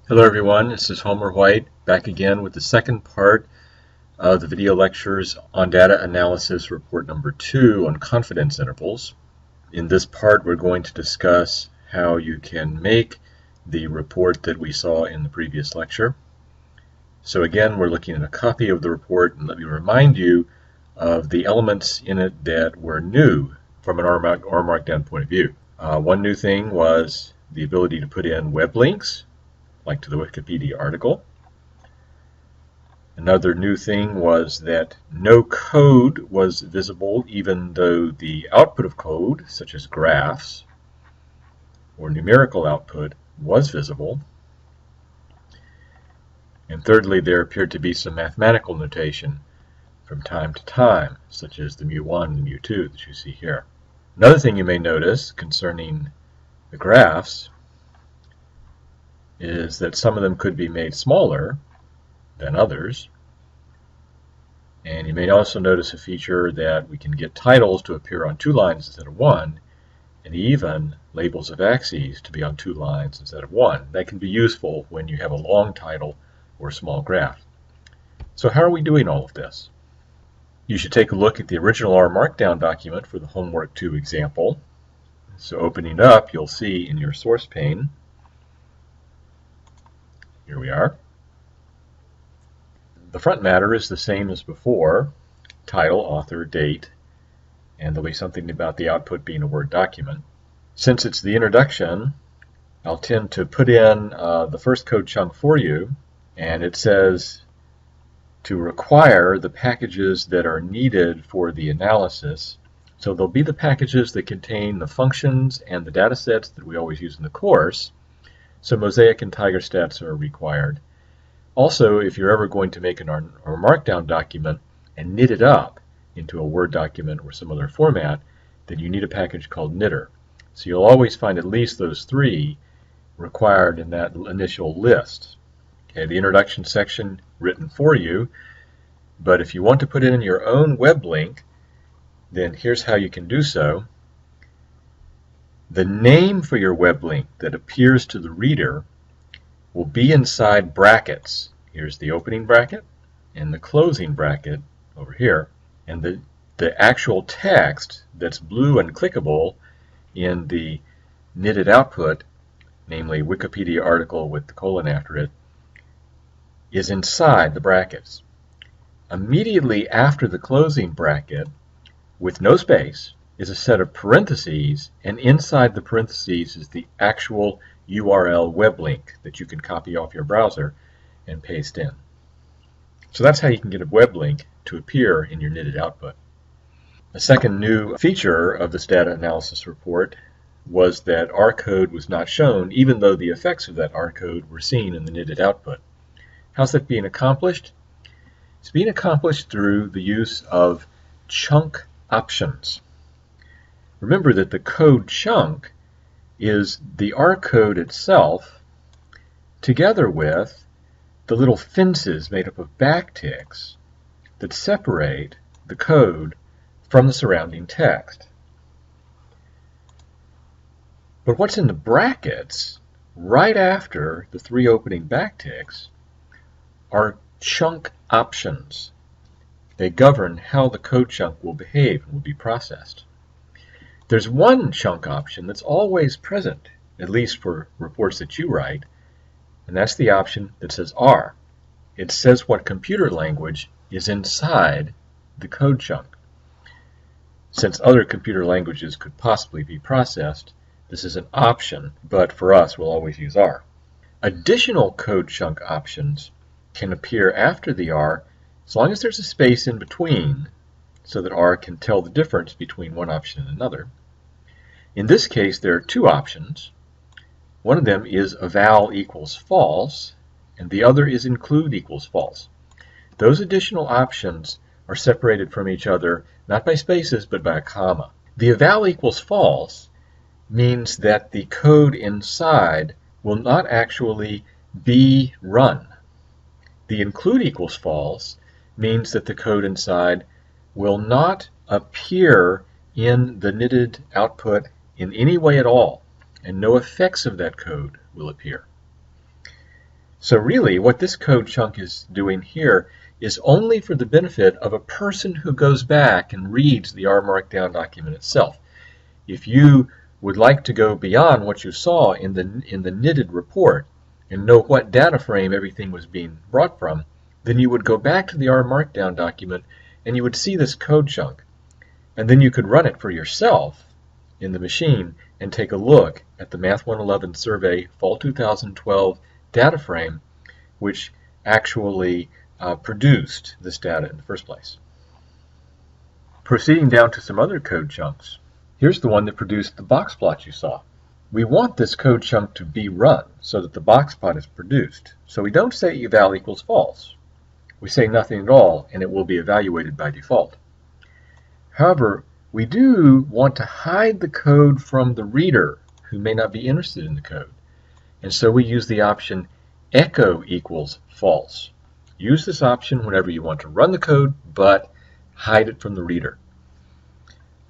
Hello everyone, this is Homer White back again with the second part of the video lectures on data analysis report number 2 on confidence intervals. In this part we're going to discuss how you can make the report that we saw in the previous lecture. So again, we're looking at a copy of the report, and let me remind you of the elements in it that were new from an R Markdown point of view. One new thing was the ability to put in web links, like to the Wikipedia article. Another new thing was that no code was visible, even though the output of code, such as graphs or numerical output, was visible. And thirdly, there appeared to be some mathematical notation from time to time, such as the mu1 and the mu2 that you see here. Another thing you may notice concerning the graphs is that some of them could be made smaller than others. And you may also notice a feature that we can get titles to appear on 2 lines instead of 1, and even labels of axes to be on 2 lines instead of 1. That can be useful when you have a long title or a small graph. So how are we doing all of this? You should take a look at the original R Markdown document for the Homework 2 example. So opening up, you'll see in your source pane, here we are. The front matter is the same as before: title, author, date, and there'll be something about the output being a Word document. Since it's the introduction, I'll tend to put in the first code chunk for you, and it says to require the packages that are needed for the analysis. So there'll be the packages that contain the functions and the data sets that we always use in the course. So Mosaic and Tiger stats are required. Also, if you're ever going to make an R Markdown document and knit it up into a Word document or some other format, then you need a package called knitter. So you'll always find at least those 3 required in that initial list. Okay, the introduction section written for you, but if you want to put in your own web link, then here's how you can do so. The name for your web link that appears to the reader will be inside brackets. Here's the opening bracket and the closing bracket over here. And the actual text that's blue and clickable in the knitted output, namely Wikipedia article with the colon after it, is inside the brackets. Immediately after the closing bracket, with no space, is a set of parentheses, and inside the parentheses is the actual URL web link that you can copy off your browser and paste in. So that's how you can get a web link to appear in your knitted output. A second new feature of this data analysis report was that R code was not shown, even though the effects of that R code were seen in the knitted output. How's that being accomplished? It's being accomplished through the use of chunk options. Remember that the code chunk is the R code itself, together with the little fences made up of backticks that separate the code from the surrounding text. But what's in the brackets right after the 3 opening backticks are chunk options. They govern how the code chunk will behave and will be processed. There's one chunk option that's always present, at least for reports that you write, and that's the option that says R. It says what computer language is inside the code chunk. Since other computer languages could possibly be processed, this is an option, but for us, we'll always use R. Additional code chunk options can appear after the R as long as there's a space in between, so that R can tell the difference between one option and another. In this case, there are 2 options. One of them is eval equals false, and the other is include equals false. Those additional options are separated from each other not by spaces, but by a comma. The eval equals false means that the code inside will not actually be run. The include equals false means that the code inside will not appear in the knitted output in any way at all, and no effects of that code will appear. So really, what this code chunk is doing here is only for the benefit of a person who goes back and reads the R Markdown document itself. If you would like to go beyond what you saw in the knitted report and know what data frame everything was being brought from, then you would go back to the R Markdown document and you would see this code chunk. And then you could run it for yourself in the machine and take a look at the Math 111 Survey Fall 2012 data frame, which actually produced this data in the first place. Proceeding down to some other code chunks. Here's the one that produced the box plot you saw. We want this code chunk to be run so that the box plot is produced. So we don't say eval equals false. We say nothing at all, and it will be evaluated by default. However, we do want to hide the code from the reader who may not be interested in the code. And so we use the option echo equals false. Use this option whenever you want to run the code, but hide it from the reader.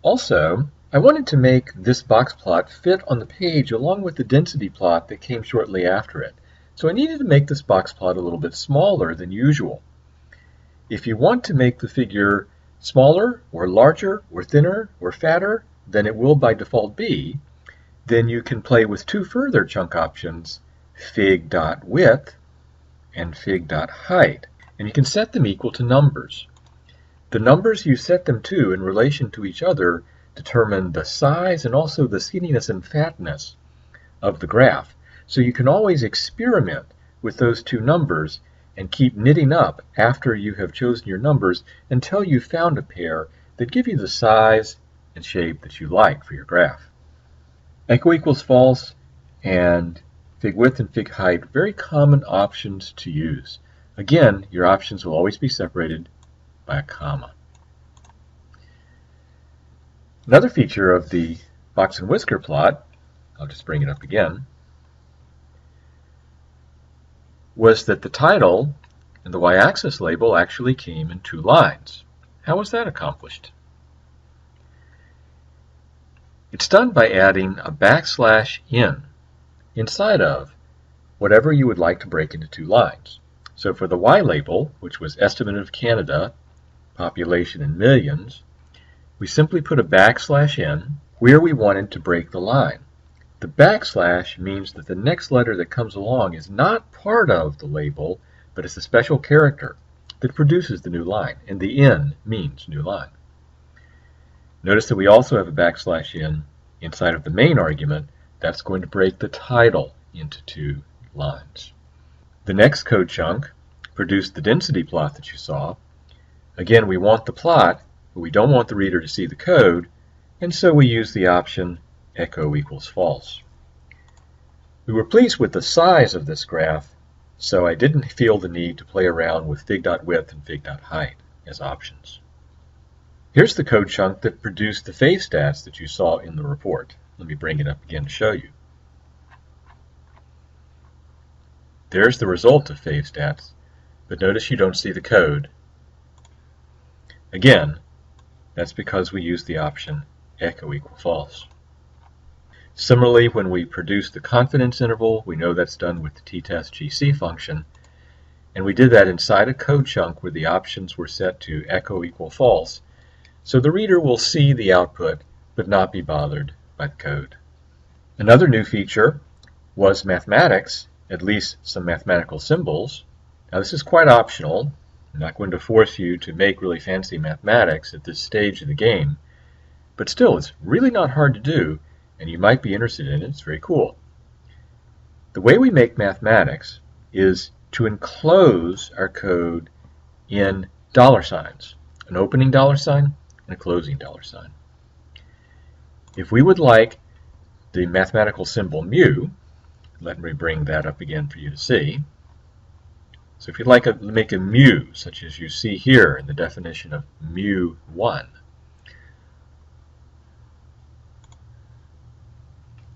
Also, I wanted to make this box plot fit on the page along with the density plot that came shortly after it. So I needed to make this box plot a little bit smaller than usual. If you want to make the figure smaller or larger or thinner or fatter than it will by default be, then you can play with two further chunk options, fig.width and fig.height, and you can set them equal to numbers. The numbers you set them to in relation to each other determine the size and also the skinniness and fatness of the graph. So you can always experiment with those two numbers and keep knitting up after you have chosen your numbers until you've found a pair that give you the size and shape that you like for your graph. Echo equals false and fig width and fig height, very common options to use. Again, your options will always be separated by a comma. Another feature of the box and whisker plot, I'll just bring it up again, was that the title and the y-axis label actually came in two lines. How was that accomplished? It's done by adding a \n inside of whatever you would like to break into two lines. So for the Y label, which was estimate of Canada, population in millions, we simply put a \n where we wanted to break the line. The backslash means that the next letter that comes along is not part of the label, but it's a special character that produces the new line, and the N means new line. Notice that we also have a \n inside of the main argument. That's going to break the title into two lines. The next code chunk produced the density plot that you saw. Again, we want the plot, but we don't want the reader to see the code, and so we use the option echo equals false. We were pleased with the size of this graph, so I didn't feel the need to play around with fig.width and fig.height as options. Here's the code chunk that produced the favstats that you saw in the report. Let me bring it up again to show you. There's the result of favstats, but notice you don't see the code. Again, that's because we use the option echo equal false. Similarly, when we produce the confidence interval, we know that's done with the t-test GC function, and we did that inside a code chunk where the options were set to echo equal false, so the reader will see the output but not be bothered by the code. Another new feature was mathematics, at least some mathematical symbols. Now this is quite optional. I'm not going to force you to make really fancy mathematics at this stage of the game, but still it's really not hard to do, and you might be interested in it. It's very cool. The way we make mathematics is to enclose our code in $signs, an opening $sign and a closing $sign. If we would like the mathematical symbol mu, let me bring that up again for you to see. So if you'd like to make a mu, such as you see here in the definition of mu1,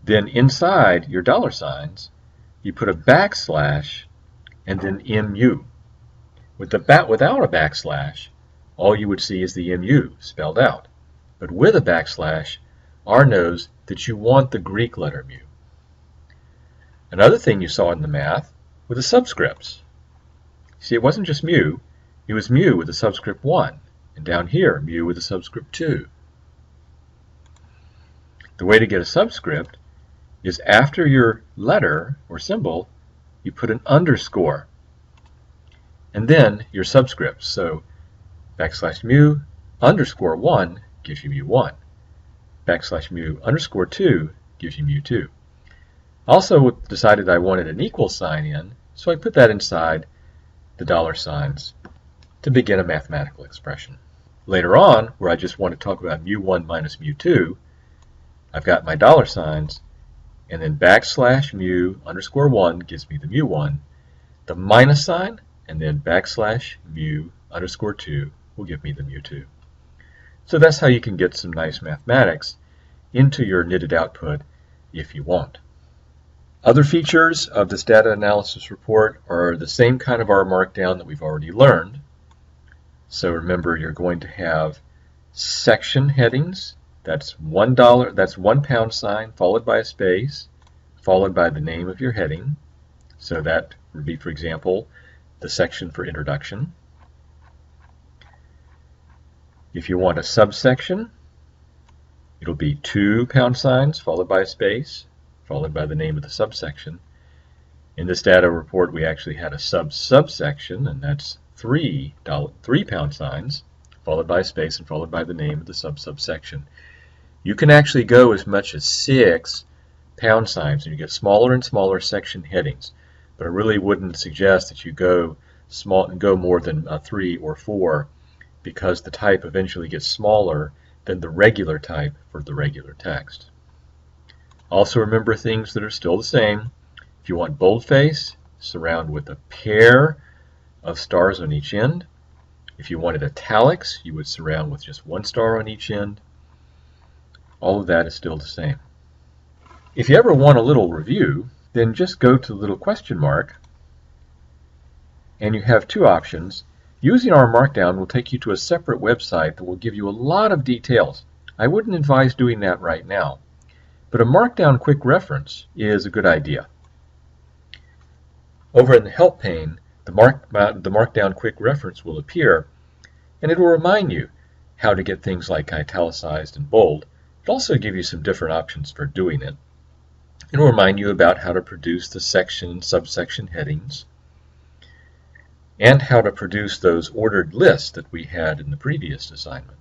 then inside your $signs, you put a backslash and then mu. Without a backslash, all you would see is the mu spelled out. But with a backslash, R knows that you want the Greek letter mu. Another thing you saw in the math with the subscripts. See, it wasn't just mu, it was mu with the subscript 1, and down here, mu with the subscript 2. The way to get a subscript is after your letter or symbol, you put an underscore, and then your subscripts. So backslash mu underscore 1 gives you mu1. Backslash mu underscore 2 gives you mu2. Also decided I wanted an equal sign in, so I put that inside the dollar signs to begin a mathematical expression. Later on, where I just want to talk about mu1 minus mu2, I've got my dollar signs, and then backslash mu underscore 1 gives me the mu1. The minus sign, and then backslash mu underscore 2 will give me the mu2. So that's how you can get some nice mathematics into your knitted output if you want. Other features of this data analysis report are the same kind of R Markdown that we've already learned. So remember, you're going to have section headings. That's $1. That's £1 sign followed by a space, followed by the name of your heading. So that would be, for example, the section for introduction. If you want a subsection, it'll be £2 signs followed by a space, followed by the name of the subsection. In this data report, we actually had a subsection, and that's £3 signs, followed by a space and followed by the name of the subsection. You can actually go as much as 6 pound signs, and you get smaller and smaller section headings. But I really wouldn't suggest that you go more than 3 or 4, because the type eventually gets smaller than the regular type for the regular text. Also remember things that are still the same. If you want boldface, surround with a pair of stars on each end. If you wanted italics, you would surround with just 1 star on each end. All of that is still the same. If you ever want a little review, then just go to the little question mark, and you have 2 options. Using R Markdown will take you to a separate website that will give you a lot of details. I wouldn't advise doing that right now, but a Markdown quick reference is a good idea. Over in the Help pane, the Markdown quick reference will appear, and it will remind you how to get things like italicized and bold. It'll also give you some different options for doing it. It'll remind you about how to produce the section and subsection headings, and how to produce those ordered lists that we had in the previous assignment.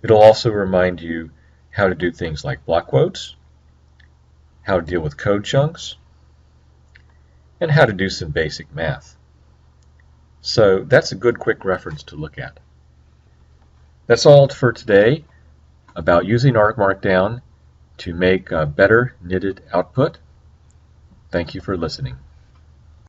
It'll also remind you how to do things like block quotes, how to deal with code chunks, and how to do some basic math. So that's a good quick reference to look at. That's all for today about using R Markdown to make a better knitted output. Thank you for listening.